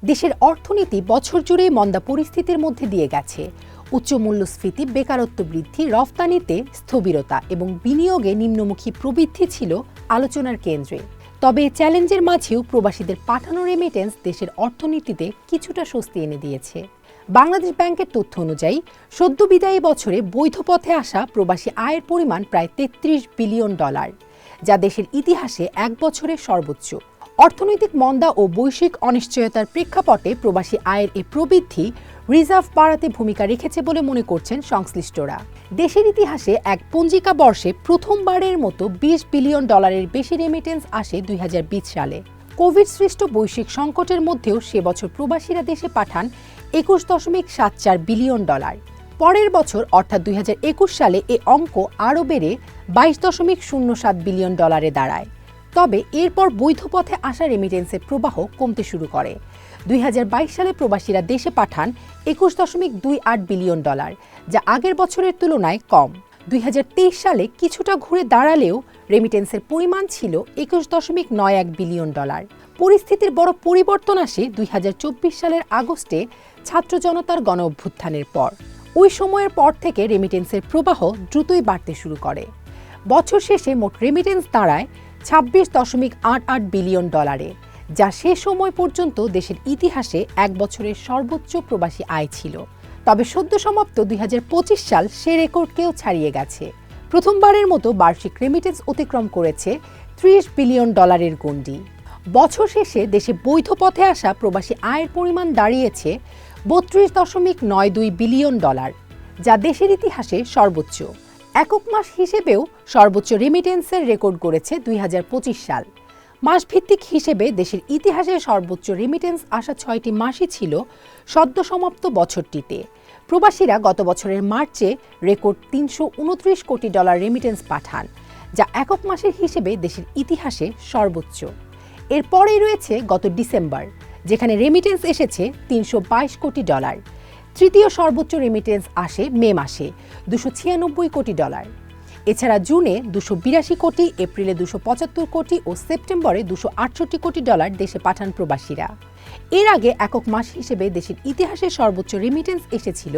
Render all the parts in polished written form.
দেশের অর্থনীতি বছর জুড়েই মন্দা পরিস্থিতির মধ্যে দিয়ে গেছে। উচ্চ মূল্যস্ফীতি, বেকারত্ব বৃদ্ধি, রফতানিতে স্থবিরতা এবং বিনিয়োগে নিম্নমুখী প্রবৃদ্ধি ছিল আলোচনার কেন্দ্রে। তবে চ্যালেঞ্জের মাঝেও প্রবাসীদের পাঠানো রেমিটেন্স দেশের অর্থনীতিতে কিছুটা স্বস্তি এনে দিয়েছে। বাংলাদেশ ব্যাংকের তথ্য অনুযায়ী সদ্য বিদায়ী বছরে বৈধ পথে আসা প্রবাসী আয়ের পরিমাণ প্রায় $33 বিলিয়ন, যা দেশের ইতিহাসে এক বছরের সর্বোচ্চ। অর্থনৈতিক মন্দা ও বৈশ্বিক অনিশ্চয়তার প্রেক্ষাপটে প্রবাসী আয়ের এই প্রবৃদ্ধি রিজার্ভ বাড়াতে ভূমিকা রেখেছে বলে মনে করছেন সংশ্লিষ্টরা। দেশের ইতিহাসে এক পঞ্জিকা বর্ষে প্রথমবারের মতো $20 বিলিয়ন বেশি রেমিটেন্স আসে 2020 সালে। কোভিড সৃষ্ট বৈশ্বিক সংকটের মধ্যেও সে বছর প্রবাসীরা দেশে পাঠান $21.74 বিলিয়ন। পরের বছর অর্থাৎ 2021 সালে এ অঙ্ক আরও বেড়ে $22.07 বিলিয়ন দাঁড়ায়। তবে এরপর বৈধ পথে আসা রেমিটেন্সের প্রবাহ কমতে শুরু করে। 2022 সালে প্রবাসীরা দেশে পাঠান $21.28 বিলিয়ন, যা আগের বছরের তুলনায় কম। 2023 সালে কিছুটা ঘুরে দাঁড়ালেও রেমিটেন্সের পরিমাণ ছিল $21.91 বিলিয়ন। পরিস্থিতির বড় পরিবর্তন আসে 2024 সালের আগস্টে ছাত্র জনতার গণ অভ্যুত্থানের পর। ওই সময়ের পর থেকে রেমিটেন্সের প্রবাহ দ্রুতই বাড়তে শুরু করে। বছর শেষে মোট রেমিটেন্স দাঁড়ায় $26.88 বিলিয়ন, যা সে সময় পর্যন্ত দেশের ইতিহাসে এক বছরের সর্বোচ্চ প্রবাসী আয় ছিল। তবে সদ্য সমাপ্ত 2025 সাল সে রেকর্ডকেও ছাড়িয়ে গেছে। প্রথমবারের মতো বার্ষিক রেমিটেন্স অতিক্রম করেছে $30 বিলিয়ন গণ্ডি। বছর শেষে দেশে বৈধ পথে আসা প্রবাসী আয়ের পরিমাণ দাঁড়িয়েছে $32.92 বিলিয়ন, যা দেশের ইতিহাসে সর্বোচ্চ। একক মাস হিসেবেও সর্বোচ্চ রেমিটেন্সের রেকর্ড গড়েছে 2025 সাল। মাসভিত্তিক হিসেবে দেশের ইতিহাসে সর্বোচ্চ রেমিটেন্স আসা 6টি মাসই ছিল সদ্য সমাপ্ত বছরটিতে। প্রবাসীরা গত বছরের মার্চে রেকর্ড $329 কোটি রেমিটেন্স পাঠান, যা একক মাসের হিসেবে দেশের ইতিহাসে সর্বোচ্চ। এরপরেই রয়েছে গত ডিসেম্বর, যেখানে রেমিটেন্স এসেছে $322 কোটি। তৃতীয় সর্বোচ্চ রেমিটেন্স আসে মে মাসে $296 কোটি। এছাড়া জুনে $282 কোটি, এপ্রিলে $275 কোটি ও সেপ্টেম্বরে $268 কোটি দেশে পাঠান প্রবাসীরা। এর আগে একক মাস হিসেবে দেশের ইতিহাসে সর্বোচ্চ রেমিটেন্স এসেছিল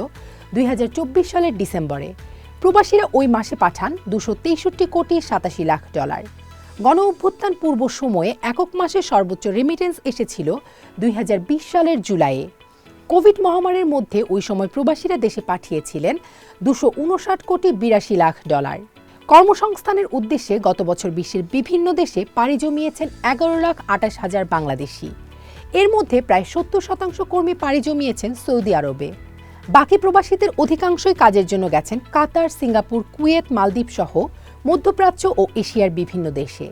2024 সালের ডিসেম্বরে। প্রবাসীরা ওই মাসে পাঠান $263 কোটি 87 লাখ। গণ অভ্যুত্থান পূর্ব সময়ে একক মাসে সর্বোচ্চ রেমিটেন্স এসেছিল 2020 সালের জুলাইয়ে। কোভিড মহামারীর মধ্যে ওই সময় প্রবাসীরা দেশে পাঠিয়েছিলেন $259 কোটি 82 লাখ। কর্মসংস্থানের উদ্দেশ্যে গত বছর বিশ্বের বিভিন্ন দেশে পাড়ি জমিয়েছেন 11,28,000 বাংলাদেশি। এর মধ্যে প্রায় 70% কর্মী পাড়ি জমিয়েছেন সৌদি আরবে। বাকি প্রবাসীদের অধিকাংশই কাজের জন্য গেছেন কাতার, সিঙ্গাপুর, কুয়েত, মালদ্বীপ সহ মধ্যপ্রাচ্য ও এশিয়ার বিভিন্ন দেশে।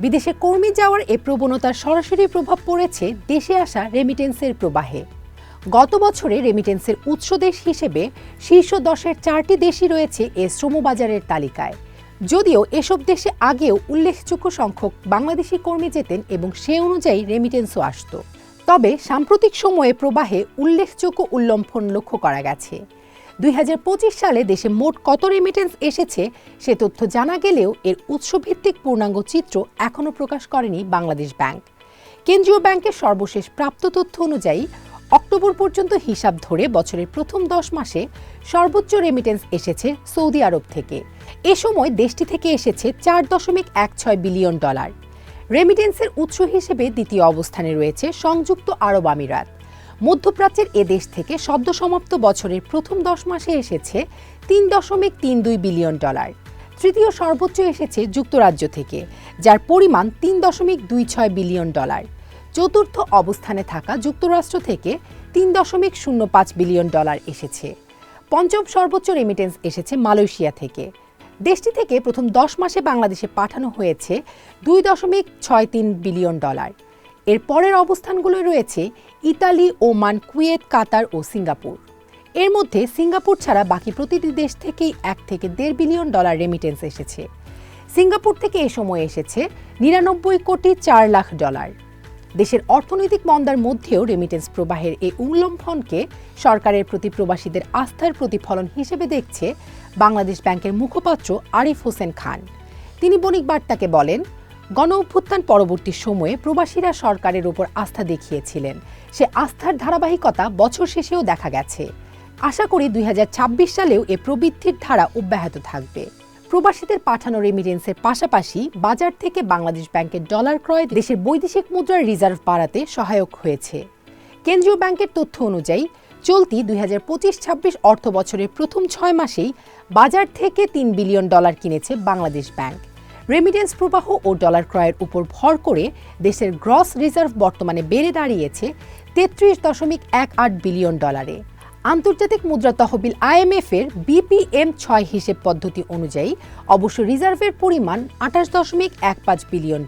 বিদেশে কর্মী যাওয়ার এ প্রবণতার সরাসরি প্রভাব পড়েছে দেশে আসা রেমিটেন্সের প্রবাহে। গত বছরে রেমিটেন্সের উৎস দেশ হিসেবে শীর্ষ 10-এর 4টি দেশই রয়েছে এ শ্রমবাজারের তালিকায়। যদিও এসব দেশে আগেও উল্লেখযোগ্য সংখ্যক বাংলাদেশি কর্মী যেতেন এবং সে অনুযায়ী রেমিটেন্সও আসত। তবে সাম্প্রতিক সময়ে প্রবাহে উল্লেখযোগ্য উল্লম্ফন লক্ষ্য করা গেছে। 2025 সালে দেশে মোট কত রেমিটেন্স এসেছে সে তথ্য জানা গেলেও এর উৎসভিত্তিক পূর্ণাঙ্গ চিত্র এখনও প্রকাশ করেনি বাংলাদেশ ব্যাংক। কেন্দ্রীয় ব্যাংকের সর্বশেষ প্রাপ্ত তথ্য অনুযায়ী অক্টোবর পর্যন্ত হিসাব ধরে বছরের প্রথম 10 মাসে সর্বোচ্চ রেমিটেন্স এসেছে সৌদি আরব থেকে। এ সময় দেশটি থেকে এসেছে $4.16 বিলিয়ন। রেমিটেন্সের উৎস হিসেবে দ্বিতীয় অবস্থানে রয়েছে সংযুক্ত আরব আমিরাত। মধ্যপ্রাচ্যের এ দেশ থেকে সদ্য সমাপ্ত বছরের প্রথম 10 মাসে এসেছে $3.32 বিলিয়ন। তৃতীয় সর্বোচ্চ এসেছে যুক্তরাজ্য থেকে, যার পরিমাণ $3.26 বিলিয়ন। চতুর্থ অবস্থানে থাকা যুক্তরাষ্ট্র থেকে $3.05 বিলিয়ন এসেছে। পঞ্চম সর্বোচ্চ রেমিটেন্স এসেছে মালয়েশিয়া থেকে। দেশটি থেকে প্রথম 10 মাসে বাংলাদেশে পাঠানো হয়েছে $2.63 বিলিয়ন। এর পরের অবস্থানগুলো রয়েছে ইতালি, ওমান, কুয়েত, কাতার ও সিঙ্গাপুর। এর মধ্যে সিঙ্গাপুর ছাড়া বাকি প্রতিটি দেশ থেকেই $1 থেকে $1.5 বিলিয়ন রেমিটেন্স এসেছে। সিঙ্গাপুর থেকে এ সময় এসেছে $99 কোটি 4 লাখ। দেশের অর্থনৈতিক মন্দার মধ্যেও রেমিটেন্স প্রবাহের এই উল্লম্ফনকে সরকারের প্রতি প্রবাসীদের আস্থার প্রতিফলন হিসেবে দেখছে বাংলাদেশ ব্যাংকের মুখপাত্র আরিফ হোসেন খান। তিনি বণিক বার্তাকে বলেন, গণ অভ্যুত্থান পরবর্তী সময়ে প্রবাসীরা সরকারের উপর আস্থা দেখিয়েছিলেন। সে আস্থার ধারাবাহিকতা বছর শেষেও দেখা গেছে। আশা করি 2026 সালেও এ প্রবৃদ্ধির ধারা অব্যাহত থাকবে। প্রবাসীদের পাঠানো রেমিটেন্সের পাশাপাশি বাজার থেকে বাংলাদেশ ব্যাংকের ডলার ক্রয় দেশের বৈদেশিক মুদ্রার রিজার্ভ বাড়াতে সহায়ক হয়েছে। কেন্দ্রীয় ব্যাংকের তথ্য অনুযায়ী চলতি 2025-26 অর্থ বছরের প্রথম 6 মাসেই বাজার থেকে $3 বিলিয়ন কিনেছে বাংলাদেশ ব্যাংক। রেমিটেন্স প্রবাহ ও ডলার ক্রয়ের উপর ভর করে দেশের গ্রস রিজার্ভ বর্তমানে বেড়ে দাঁড়িয়েছে $33.18 বিলিয়ন। আন্তর্জাতিক মুদ্রা তহবিল IMF এর BPM-6 হিসেব পদ্ধতি অনুযায়ী অবশ্য রিজার্ভের পরিমাণ $28.15 বিলিয়ন।